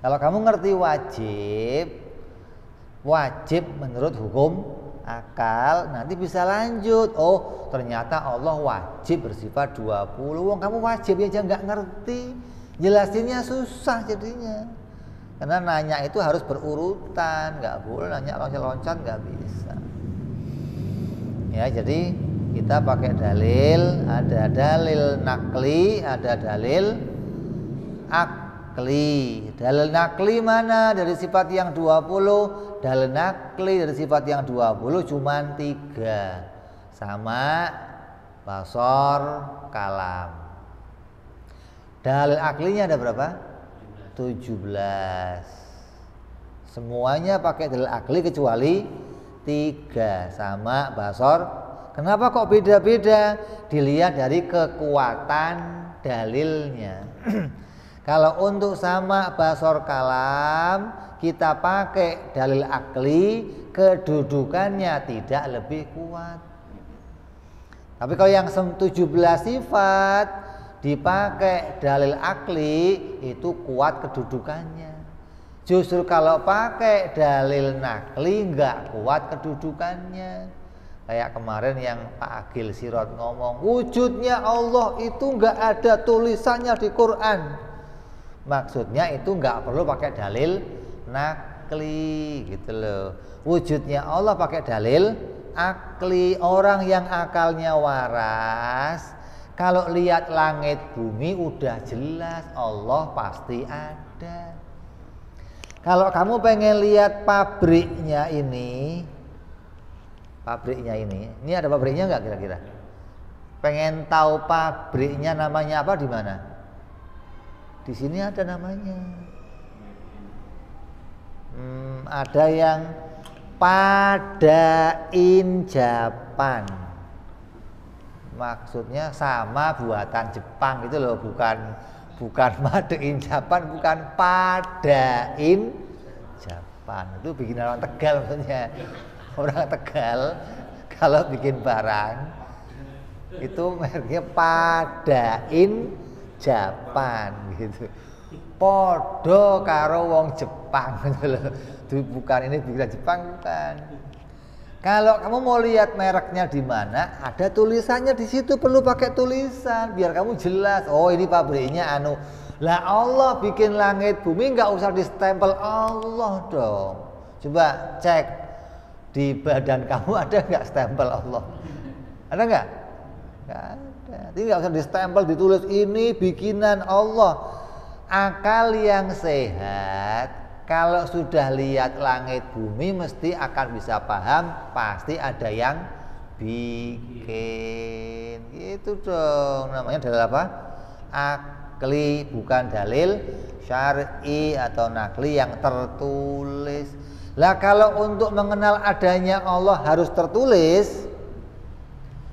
Kalau kamu ngerti wajib menurut hukum akal, nanti bisa lanjut. Oh, ternyata Allah wajib bersifat 20. Wong kamu wajib aja nggak ngerti, jelasinnya susah jadinya. Karena nanya itu harus berurutan, nggak boleh nanya loncat-loncat, nggak bisa. Ya, jadi kita pakai dalil, ada dalil nakli, ada dalil akli. Dalil nakli mana? Dari sifat yang 20. Dalil nakli dari sifat yang 20 cuman 3. Sama, basor, kalam. Dalil aklinya ada berapa? 17. Semuanya pakai dalil akli kecuali 3. Sama, basor. Kenapa kok beda-beda? Dilihat dari kekuatan dalilnya. Kalau untuk sama, basor, kalam, kita pakai dalil akli, kedudukannya tidak lebih kuat. Tapi kalau yang 17 sifat dipakai dalil akli, itu kuat kedudukannya. Justru kalau pakai dalil nakli nggak kuat kedudukannya. Kayak kemarin yang Pak Agil Sirot ngomong, wujudnya Allah itu nggak ada tulisannya di Quran. Maksudnya itu nggak perlu pakai dalil nakli gitu loh. Wujudnya Allah pakai dalil akli. Orang yang akalnya waras, kalau lihat langit bumi udah jelas Allah pasti ada. Kalau kamu pengen lihat pabriknya ini ada pabriknya nggak kira-kira? Pengen tahu pabriknya namanya apa, di mana? Di sini ada namanya. Ada yang Padain Japan. Maksudnya sama buatan Jepang gitu loh, bukan Madain Japan, bukan Padain Japan. Itu bikin orang Tegal maksudnya. Orang Tegal kalau bikin barang itu mereknya Padain Japan gitu. Podo karo wong Jepang gitu loh. Bukan ini bikinan Jepang, bukan. Kalau kamu mau lihat mereknya di mana, ada tulisannya di situ, perlu pakai tulisan biar kamu jelas. Oh, ini pabriknya anu. Lah Allah bikin langit bumi nggak usah distempel Allah dong. Coba cek di badan kamu ada nggak stempel Allah? Ada nggak? Nggak ada. Jadi nggak usah distempel, ditulis ini bikinan Allah. Akal yang sehat kalau sudah lihat langit bumi mesti akan bisa paham, pasti ada yang bikin. Gitu dong. Namanya dalil apa? Akli, bukan dalil syar'i atau nakli yang tertulis. Lah kalau untuk mengenal adanya Allah harus tertulis,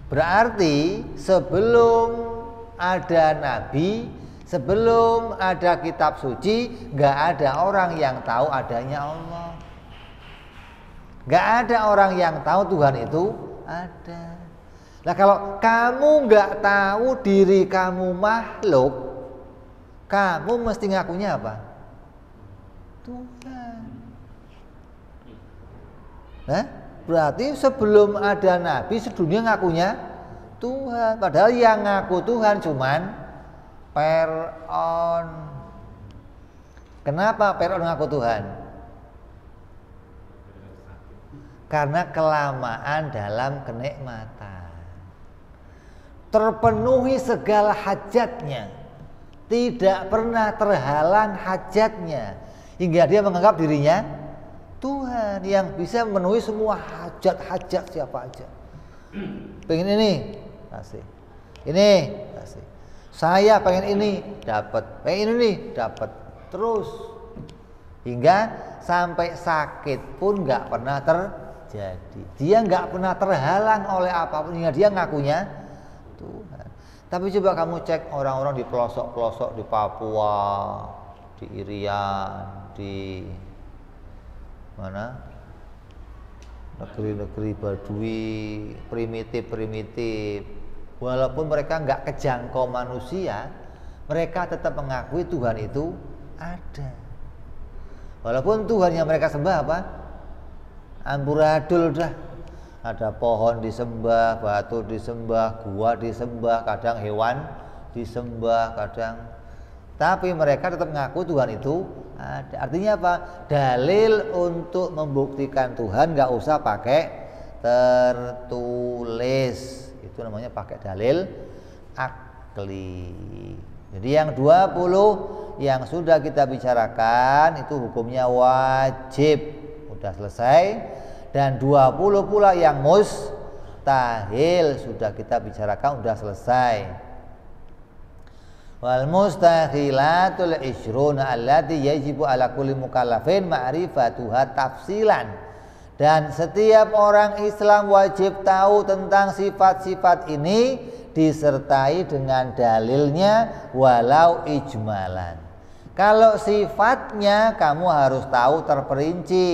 berarti sebelum ada nabi, sebelum ada kitab suci, nggak ada orang yang tahu adanya Allah. Nggak ada orang yang tahu Tuhan itu ada. Nah kalau kamu nggak tahu diri kamu makhluk, kamu mesti ngakunya apa? Tuhan. Nah, berarti sebelum ada nabi, sedunia ngakunya Tuhan. Padahal yang ngaku Tuhan cuman Fir'aun. Kenapa Fir'aun ngaku Tuhan? Karena kelamaan dalam kenikmatan, terpenuhi segala hajatnya, tidak pernah terhalang hajatnya, hingga dia menganggap dirinya Tuhan yang bisa memenuhi semua hajat-hajat siapa aja. Pengen ini, kasih. Ini, kasih. Saya pengen ini, dapat. Pengen ini, dapat. Terus hingga sampai sakit pun nggak pernah terjadi. Dia nggak pernah terhalang oleh apapun, hingga dia ngakunya Tuhan. Tapi coba kamu cek orang-orang di pelosok-pelosok di Papua, di Irian, di mana? Negeri-negeri Badui, primitif. Walaupun mereka nggak kejangkau manusia, mereka tetap mengakui Tuhan itu ada. Walaupun Tuhan yang mereka sembah apa? Amburadul dah. Ada pohon disembah, batu disembah, gua disembah, kadang hewan disembah, kadang. Tapi mereka tetap ngaku Tuhan itu ada. Artinya apa? Dalil untuk membuktikan Tuhan nggak usah pakai tertulis. Itu namanya pakai dalil akli. Jadi yang 20 yang sudah kita bicarakan itu hukumnya wajib, udah selesai. Dan 20 pula yang mustahil sudah kita bicarakan, udah selesai. Wal mustahilatul ishruna allati yajibu ala kulli mukallafin ma'rifatuha tafsilan. Dan setiap orang Islam wajib tahu tentang sifat-sifat ini disertai dengan dalilnya walau ijmalan. Kalau sifatnya kamu harus tahu terperinci,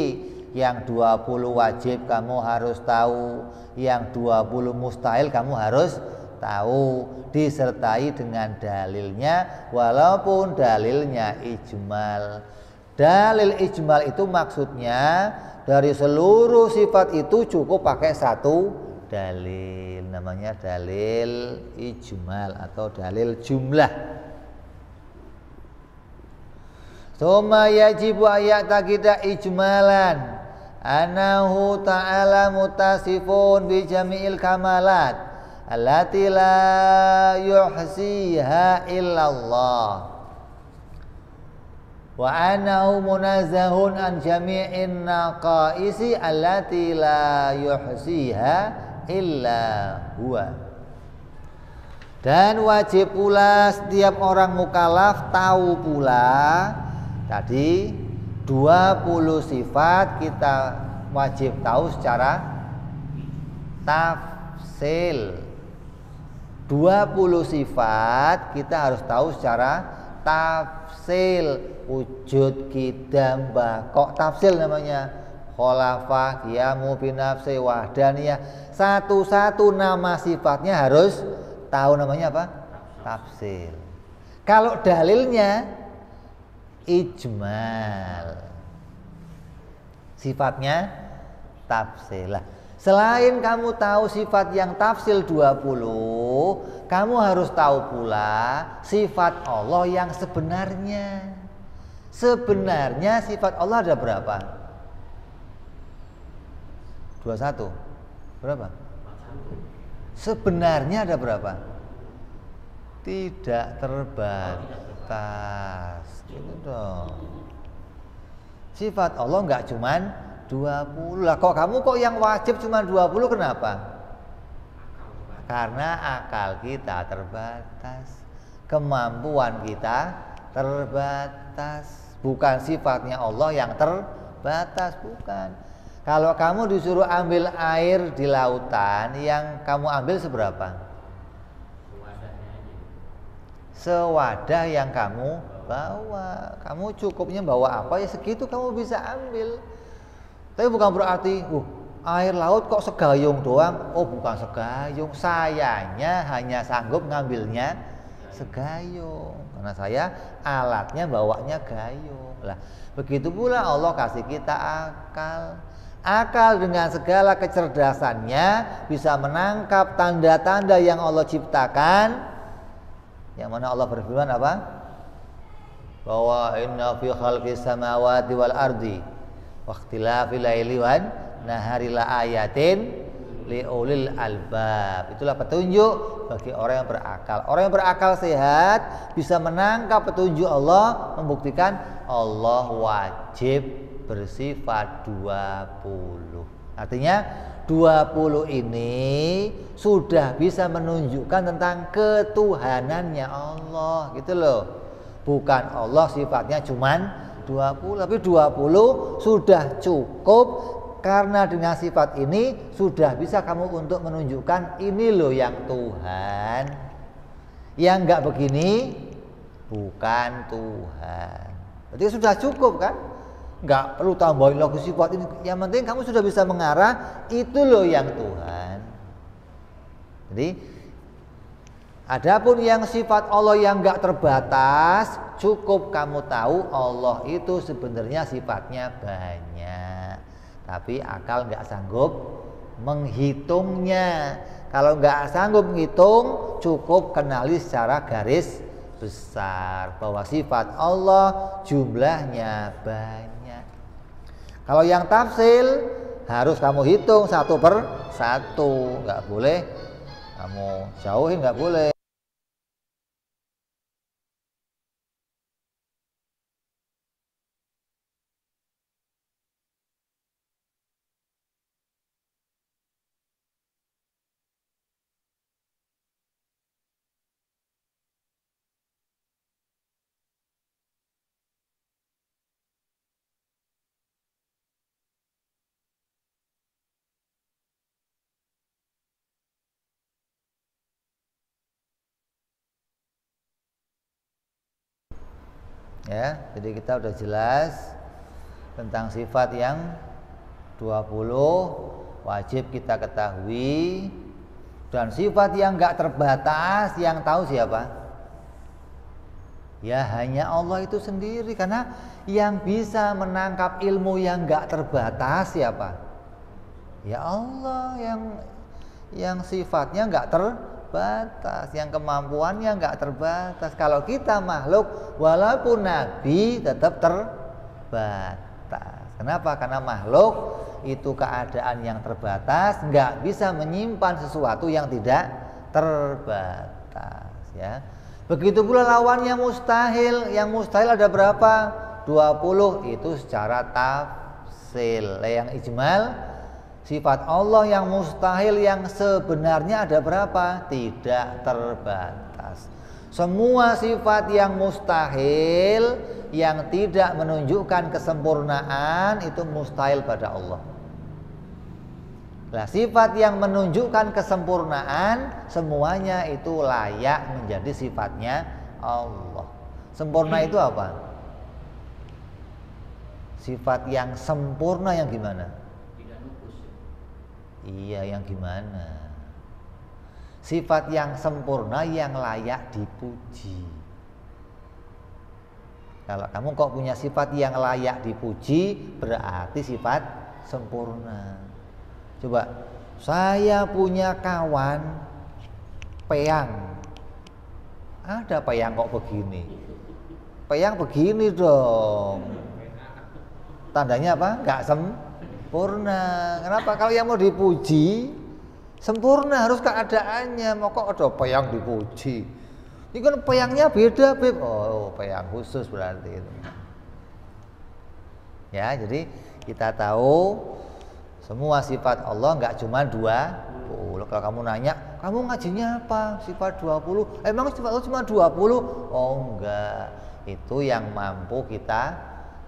yang 20 wajib kamu harus tahu, yang 20 mustahil kamu harus tahu, disertai dengan dalilnya walaupun dalilnya ijmal. Dalil ijmal itu maksudnya dari seluruh sifat itu cukup pakai satu dalil, namanya dalil ijmal atau dalil jumlah. Summa yajibu ayat takida ijmalan anahu ta'ala mutasifun bi jami'il kamalat allati la yuhsiha illallah wa anahu munazzahun an jami'in naqaisi allati la yuhsiha illa huwa. Dan wajib pula setiap orang mukallaf tahu pula tadi 20 sifat kita wajib tahu secara tafsil. 20 sifat kita harus tahu secara tafsil. Wujud, qidam, baqo, tafsil namanya. Khalafah, qiyamu, binafsi, wahdaniyah. Satu-satu nama sifatnya harus tahu, namanya apa? Tafsil. Kalau dalilnya ijmal, sifatnya tafsil. Selain kamu tahu sifat yang tafsil 20, kamu harus tahu pula sifat Allah yang sebenarnya. Sebenarnya sifat Allah ada berapa? 21. Berapa? Sebenarnya ada berapa? Tidak terbatas. Gitu dong. Sifat Allah enggak cuman 20. Lah kok kamu kok yang wajib cuma 20, kenapa? Karena akal kita terbatas, kemampuan kita terbatas. Bukan sifatnya Allah yang terbatas, bukan. Kalau kamu disuruh ambil air di lautan, yang kamu ambil seberapa? Sewadah yang kamu bawa. Kamu cukupnya bawa apa ya segitu kamu bisa ambil. Tapi bukan berarti air laut kok segayung doang. Oh bukan segayung, sayanya hanya sanggup ngambilnya segayung, karena saya alatnya bawanya gayung. Lah begitu pula Allah kasih kita akal. Akal dengan segala kecerdasannya bisa menangkap tanda-tanda yang Allah ciptakan. Yang mana Allah berfirman apa? Bahwa inna fi khalqis samawati wal ardi wa ikhtilafil laili wan nahari la ayatin liulil albab. Itulah petunjuk bagi orang yang berakal. Orang yang berakal sehat bisa menangkap petunjuk Allah, membuktikan Allah wajib bersifat 20. Artinya 20 ini sudah bisa menunjukkan tentang ketuhanannya Allah, gitu loh. Bukan Allah sifatnya cuman 20, tapi 20 sudah cukup. Karena dengan sifat ini sudah bisa kamu untuk menunjukkan ini loh yang Tuhan. Yang enggak begini bukan Tuhan. Jadi sudah cukup kan? Enggak perlu tambahin lagi sifat ini. Yang penting kamu sudah bisa mengarah itu loh yang Tuhan. Jadi adapun yang sifat Allah yang enggak terbatas, cukup kamu tahu Allah itu sebenarnya sifatnya banyak, tapi akal nggak sanggup menghitungnya. Kalau nggak sanggup menghitung, cukup kenali secara garis besar bahwa sifat Allah jumlahnya banyak. Kalau yang tafsil harus kamu hitung satu per satu, nggak boleh kamu jauhin, nggak boleh. Ya, jadi kita udah jelas tentang sifat yang 20 wajib kita ketahui, dan sifat yang enggak terbatas yang tahu siapa? Ya hanya Allah itu sendiri, karena yang bisa menangkap ilmu yang enggak terbatas siapa? Ya Allah yang sifatnya enggak terbatas, yang kemampuannya enggak terbatas. Kalau kita makhluk walaupun nabi tetap terbatas. Kenapa? Karena makhluk itu keadaan yang terbatas, enggak bisa menyimpan sesuatu yang tidak terbatas, ya. Begitu pula lawannya mustahil. Yang mustahil ada berapa? 20. Itu secara tafsil. Yang ijmal, sifat Allah yang mustahil yang sebenarnya ada berapa? Tidak terbatas. Semua sifat yang mustahil yang tidak menunjukkan kesempurnaan itu mustahil pada Allah. Nah, sifat yang menunjukkan kesempurnaan semuanya itu layak menjadi sifatnya Allah. Sempurna itu apa? Sifat yang sempurna yang gimana? Tidak lupus. Iya, yang gimana? Sifat yang sempurna yang layak dipuji. Kalau kamu kok punya sifat yang layak dipuji, berarti sifat sempurna. Coba, saya punya kawan peyang. Ada peyang kok begini. Peyang begini dong. Tandanya apa? Enggak sempurna. Kenapa? Kalau yang mau dipuji sempurna, harus keadaannya. Mau kok ada peyang dipuji? Ini kan peyangnya beda, Beb. Oh, peyang khusus berarti itu. Ya, jadi kita tahu semua sifat Allah enggak cuma 20. Kalau kamu nanya, kamu ngajinya apa? Sifat 20. Emang sifat Allah cuma 20? Oh, enggak. Itu yang mampu kita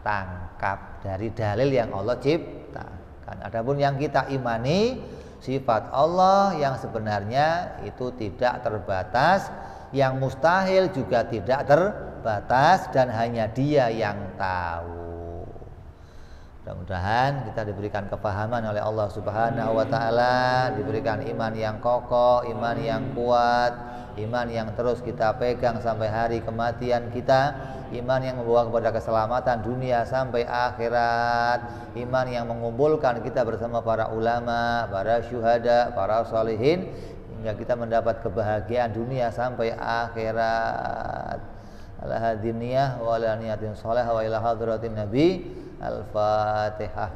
tangkap dari dalil yang Allah ciptakan. Adapun yang kita imani, sifat Allah yang sebenarnya itu tidak terbatas, yang mustahil juga tidak terbatas, dan hanya Dia yang tahu. Mudah-mudahan kita diberikan kepahaman oleh Allah Subhanahu wa taala, diberikan iman yang kokoh, iman yang kuat, iman yang terus kita pegang sampai hari kematian kita, iman yang membawa kepada keselamatan dunia sampai akhirat, iman yang mengumpulkan kita bersama para ulama, para syuhada, para sholihin, hingga kita mendapat kebahagiaan dunia sampai akhirat. Ala hadiniyah wa ala niyatin sholih wa ila hadratin nabi. Al-Fatihah.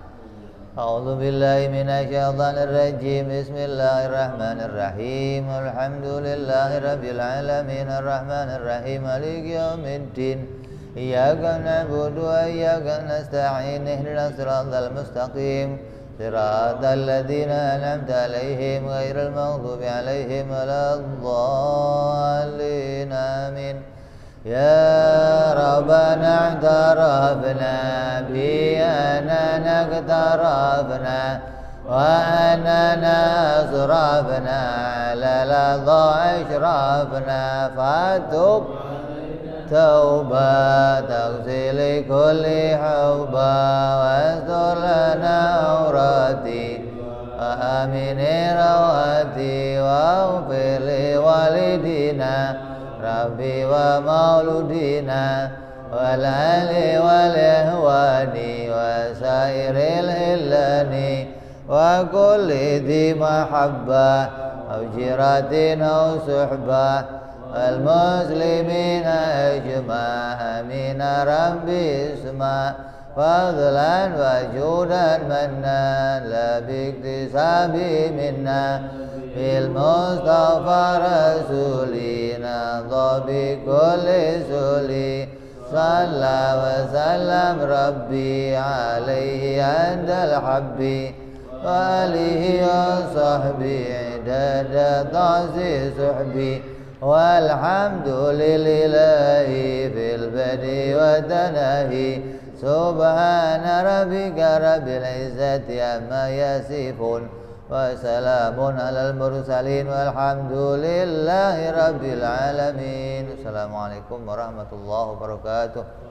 A'udzu billahi minasyaitonir rajim. Bismillahirrahmanirrahim. Alhamdulillahirabbil alamin arrahmanir rahim maliki yaumiddin. Iyyaka na'budu wa iyyaka nasta'in. Ihdinas siratal mustaqim. Siratal ladzina an'amta 'alaihim ghairil maghdubi 'alaihim waladdallin. Amin. Ya Rabbana i'tarafna bi anana i'tarafna wa anana asrafna la ladha ashrafna fatub tauba taghsil kulli hauba wastur lana aurati wa amini rawati wa ghfir li walidina Rabbi wa mauludina والآل والإخوان وسائر الإلان وكل ذي محبة أو جيرة أو صحبة المسلمين أجمع آمين ربي اسمع فضلا وجودا منا لا باكتساب منا بالمصطفى رسولنا ضبي كل سولي صلى وسلم ربي عليه عند الحب وآله وصحبه عدد تعزي صحبي والحمد لله في البدء والتناهي سبحان ربك رب العزة عما يصفون وسلام على المرسلين والحمد لله رب العالمين. Assalamualaikum warahmatullahi wabarakatuh.